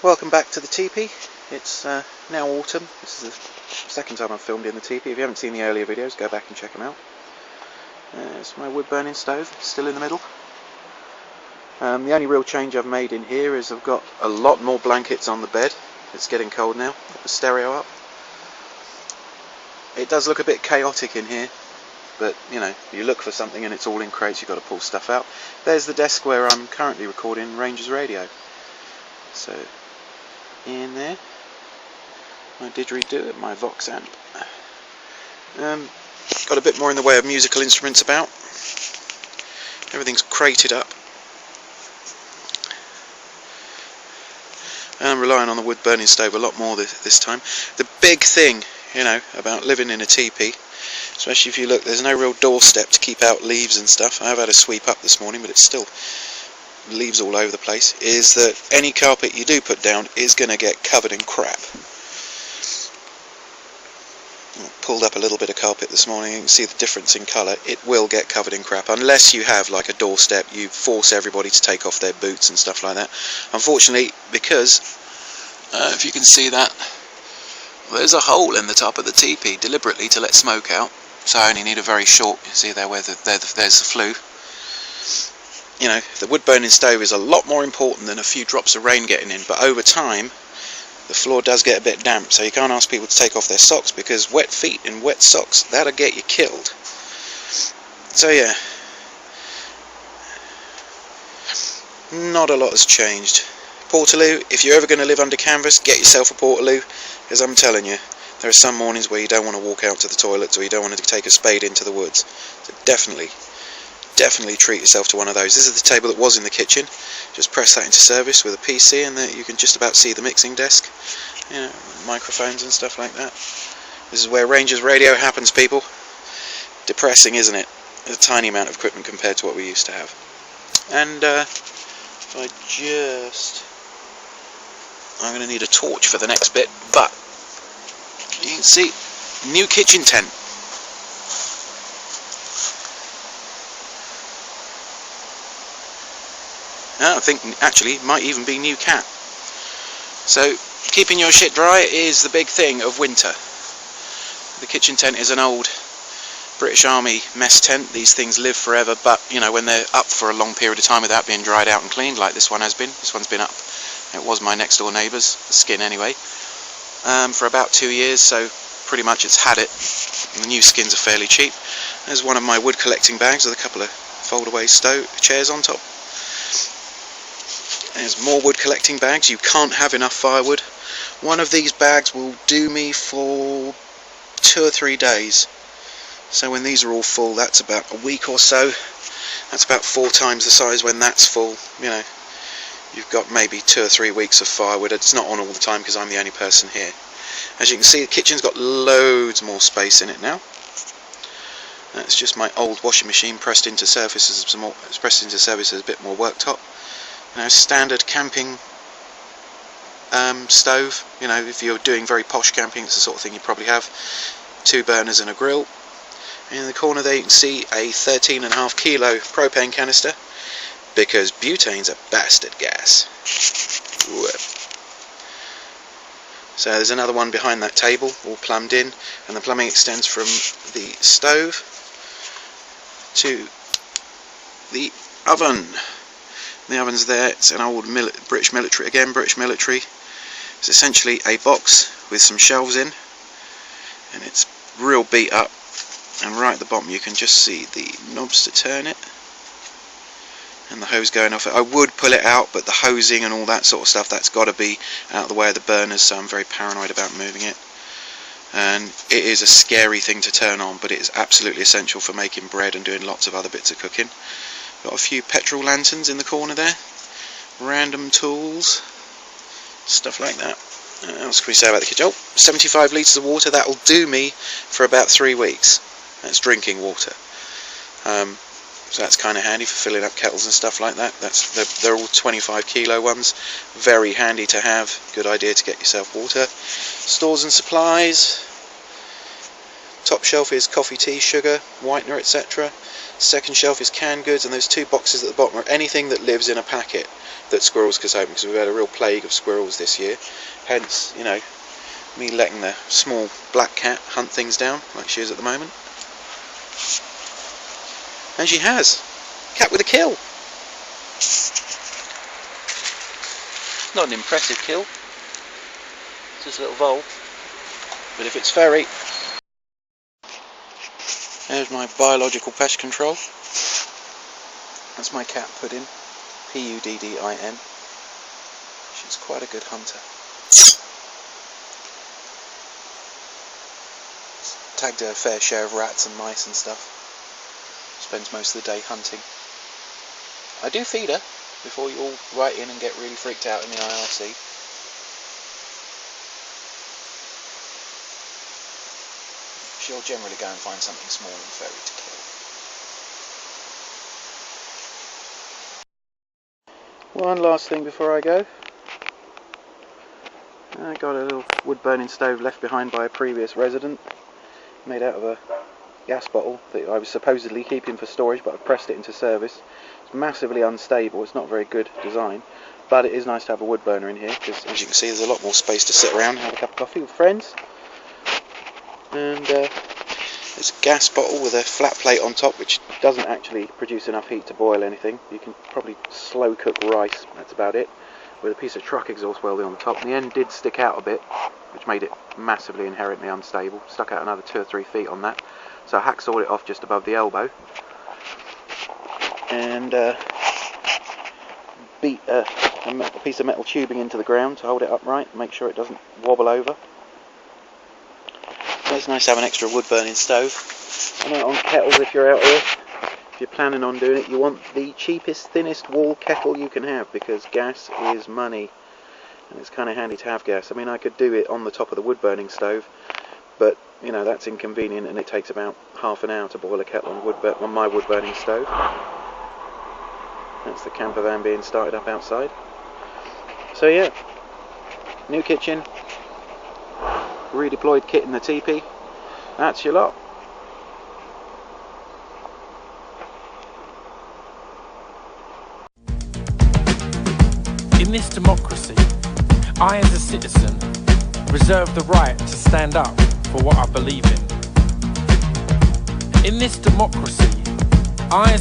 Welcome back to the teepee. It's now autumn. This is the second time I've filmed in the teepee. If you haven't seen the earlier videos, go back and check them out. It's my wood burning stove, still in the middle. The only real change I've made in here is I've got a lot more blankets on the bed. It's getting cold now. Got the stereo up. It does look a bit chaotic in here, but you know, you look for something and it's all in crates, you've got to pull stuff out. There's the desk where I'm currently recording Ranger's radio. So in there, my didgeridoo, my Vox amp. Got a bit more in the way of musical instruments about. Everything's crated up. And I'm relying on the wood burning stove a lot more this time. The big thing, you know, about living in a teepee, especially if you look, there's no real doorstep to keep out leaves and stuff. I have had a sweep up this morning, but it's still leaves all over the place, is that any carpet you do put down is going to get covered in crap. Pulled up a little bit of carpet this morning, you can see the difference in colour. It will get covered in crap unless you have like a doorstep, you force everybody to take off their boots and stuff like that. Unfortunately, because if you can see that, there's a hole in the top of the teepee deliberately to let smoke out, so I only need a very short, you see there where there's the flue. You know, the wood burning stove is a lot more important than a few drops of rain getting in, but over time the floor does get a bit damp, so you can't ask people to take off their socks, because wet feet in wet socks, that'll get you killed. So yeah, not a lot has changed. Portaloo, if you're ever going to live under canvas, get yourself a Portaloo, because I'm telling you, there are some mornings where you don't want to walk out to the toilets, or you don't want to take a spade into the woods. So definitely treat yourself to one of those. This is the table that was in the kitchen. Just press that into service with a PC, and you can just about see the mixing desk, you know, microphones and stuff like that. This is where Ranger's radio happens, people. Depressing, isn't it? There's a tiny amount of equipment compared to what we used to have. And if I just, I'm going to need a torch for the next bit, but you can see new kitchen tent. I think actually might even be new cat. So keeping your shit dry is the big thing of winter. The kitchen tent is an old British Army mess tent. These things live forever, but you know, when they're up for a long period of time without being dried out and cleaned, like this one has been. This one's been up, it was my next door neighbour's, the skin anyway, for about 2 years, so pretty much it's had it. And the new skins are fairly cheap. There's one of my wood collecting bags with a couple of fold away chairs on top. There's more wood collecting bags. You can't have enough firewood. One of these bags will do me for 2 or 3 days. So when these are all full, that's about a week or so. That's about 4 times the size when that's full. You know, you've got maybe 2 or 3 weeks of firewood. It's not on all the time because I'm the only person here. As you can see, the kitchen's got loads more space in it now. That's just my old washing machine pressed into service as a bit more worktop. You know, standard camping stove. You know, if you're doing very posh camping, it's the sort of thing you probably have. 2 burners and a grill. And in the corner there you can see a 13.5 kilo propane canister, because butane's a bastard gas. Ooh. So there's another one behind that table, all plumbed in, and the plumbing extends from the stove to the oven. The oven's there. It's an old British military, again British military. It's essentially a box with some shelves in, and it's real beat up, and right at the bottom you can just see the knobs to turn it and the hose going off it. I would pull it out, but the hosing and all that sort of stuff, that's got to be out of the way of the burners, so I'm very paranoid about moving it. And it is a scary thing to turn on, but it is absolutely essential for making bread and doing lots of other bits of cooking. Got a few petrol lanterns in the corner there, random tools, stuff like that. What else can we say about the kitchen? Oh, 75 litres of water, that'll do me for about 3 weeks. That's drinking water. So that's kind of handy for filling up kettles and stuff like that. They're all 25 kilo ones, very handy to have. Good idea to get yourself water. Stores and supplies. top shelf is coffee, tea, sugar, whitener, etc. Second shelf is canned goods, and those two boxes at the bottom are anything that lives in a packet that squirrels can open, because we've had a real plague of squirrels this year. Hence, you know, me letting the small black cat hunt things down like she is at the moment. And she has. Cat with a kill. Not an impressive kill. Just a little vole. But if it's furry. There's my biological pest control. That's my cat Puddin. Puddin. She's quite a good hunter. Tagged her fair share of rats and mice and stuff. Spends most of the day hunting. I do feed her before you all write in and get really freaked out in the IRC. She'll generally go and find something small and furry to kill. One last thing before I go. I got a little wood burning stove left behind by a previous resident, made out of a gas bottle that I was supposedly keeping for storage, but I've pressed it into service. It's massively unstable, it's not a very good design, but it is nice to have a wood burner in here, because as you can see there's a lot more space to sit around and have a cup of coffee with friends. And it's a gas bottle with a flat plate on top, which doesn't actually produce enough heat to boil anything. You can probably slow cook rice, that's about it, with a piece of truck exhaust welding on the top. And the end did stick out a bit, which made it massively inherently unstable. Stuck out another 2 or 3 feet on that. So I hacksawed it off just above the elbow. And beat a piece of metal tubing into the ground to hold it upright, make sure it doesn't wobble over. So it's nice to have an extra wood burning stove. And on kettles, if you're out here, if you're planning on doing it, you want the cheapest, thinnest wall kettle you can have, because gas is money. And it's kind of handy to have gas. I mean, I could do it on the top of the wood burning stove, but you know, that's inconvenient, and it takes about half an hour to boil a kettle on my wood burning stove. That's the camper van being started up outside. So yeah, new kitchen, redeployed kit in the teepee. That's your lot. In this democracy, I as a citizen reserve the right to stand up for what I believe in. In this democracy, I as a